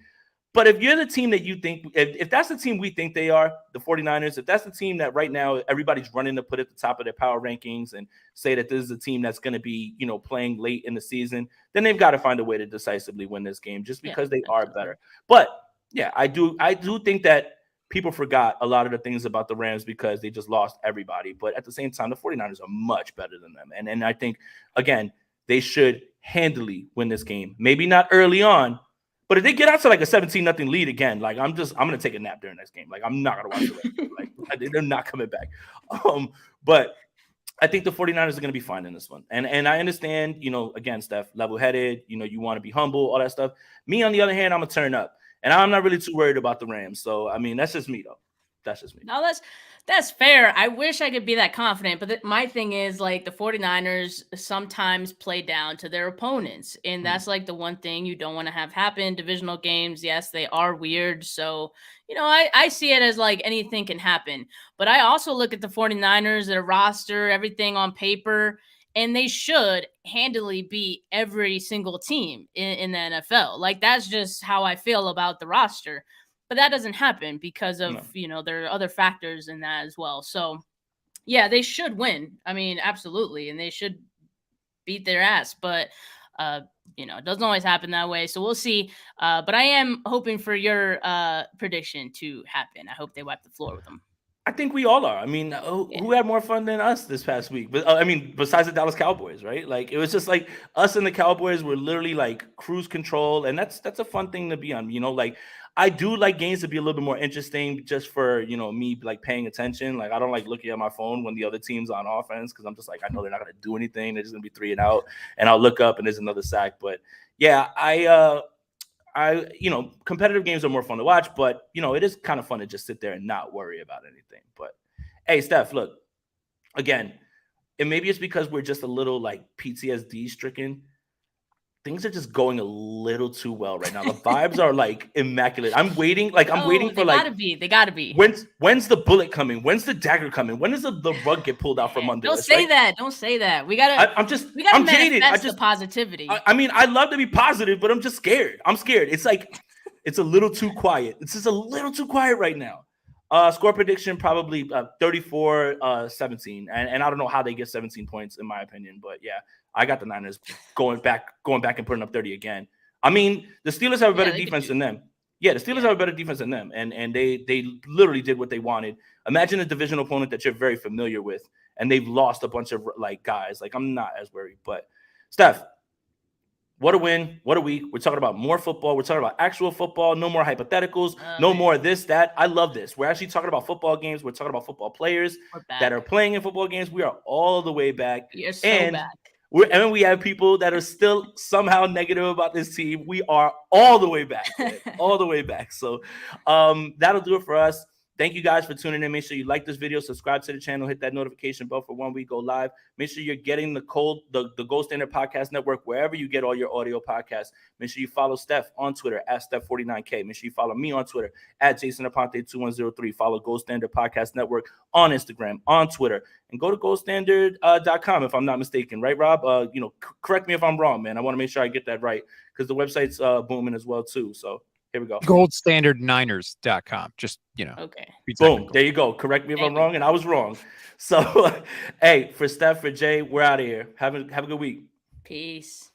But if you're the team that you think, if that's the team we think they are, the 49ers, if that's the team that right now everybody's running to put at the top of their power rankings and say that this is a team that's going to be, playing late in the season, then they've got to find a way to decisively win this game just because they are better. But, yeah, I do think that people forgot a lot of the things about the Rams because they just lost everybody. But at the same time, the 49ers are much better than them. And I think, again, they should handily win this game. Maybe not early on, but if they get out to like a 17-0 lead again, like I'm going to take a nap during this game. Like, I'm not going to watch the Rams. Like, they're not coming back. But I think the 49ers are going to be fine in this one. And I understand, again, Steph, level-headed, you want to be humble, all that stuff. Me, on the other hand, I'm going to turn up. And I'm not really too worried about the Rams. So, I mean, that's just me, though. That's just me. No, that's fair. I wish I could be that confident. But my thing is, like, the 49ers sometimes play down to their opponents. And that's, like, the one thing you don't want to have happen. Divisional games, yes, they are weird. So, I see it as, like, anything can happen. But I also look at the 49ers, their roster, everything on paper, and they should handily beat every single team in the NFL. Like, that's just how I feel about the roster. But that doesn't happen because of, there are other factors in that as well. So, yeah, they should win. I mean, absolutely. And they should beat their ass. But, it doesn't always happen that way. So we'll see. But I am hoping for your prediction to happen. I hope they wipe the floor with them. I think we all are. I mean, who had more fun than us this past week? But I mean, besides the Dallas Cowboys, right? Like, it was just like us and the Cowboys were literally like cruise control, and that's a fun thing to be on. Like, I do like games to be a little bit more interesting, just for me like paying attention. Like, I don't like looking at my phone when the other team's on offense because I'm just like, I know they're not going to do anything. They're just going to be 3 and out, and I'll look up and there's another sack. But yeah, competitive games are more fun to watch, but it is kind of fun to just sit there and not worry about anything. But hey, Steph, look, again, and maybe it's because we're just a little like PTSD stricken. things are just going a little too well right now. The vibes are like immaculate. I'm waiting. Like I'm waiting for they like gotta be. They gotta be. when's the bullet coming? When's the dagger coming? When does the rug get pulled out from under Don't us? say Right? that. Don't say that. We gotta. I'm I'm jaded. manifest the positivity. I mean, I love to be positive, but I'm just scared. I'm scared. It's like it's a little too quiet. It's just a little too quiet right now. Score prediction probably 34-17. And I don't know how they get 17 points in my opinion, but yeah, I got the Niners going back and putting up 30 again. I mean, the Steelers have a better defense than them. Yeah, the Steelers have a better defense than them, and they literally did what they wanted. Imagine a divisional opponent that you're very familiar with, and they've lost a bunch of like guys. Like I'm not as worried, but Steph, what a win, what a week. We're talking about more football. We're talking about actual football. No more hypotheticals. No more this, that. I love this. We're actually talking about football games. We're talking about football players that are playing in football games. We are all the way back. You're so back. And we have people that are still somehow negative about this team. We are all the way back, all the way back. So that'll do it for us. Thank you guys for tuning in. Make sure you like this video, subscribe to the channel, hit that notification bell for when we go live. Make sure you're getting the Gold Standard Podcast Network wherever you get all your audio podcasts. Make sure you follow Steph on Twitter at Steph49K. Make sure you follow me on Twitter at JasonAponte2103. Follow Gold Standard Podcast Network on Instagram, on Twitter, and go to goldstandard.com if I'm not mistaken, right, Rob? Correct me if I'm wrong, man. I want to make sure I get that right because the website's booming as well too. So here we go. Goldstandardniners.com. Just, Okay. Boom. There you go. Correct me if I'm wrong, and I was wrong. So, hey, for Steph, for Jay, we're out of here. Have a good week. Peace.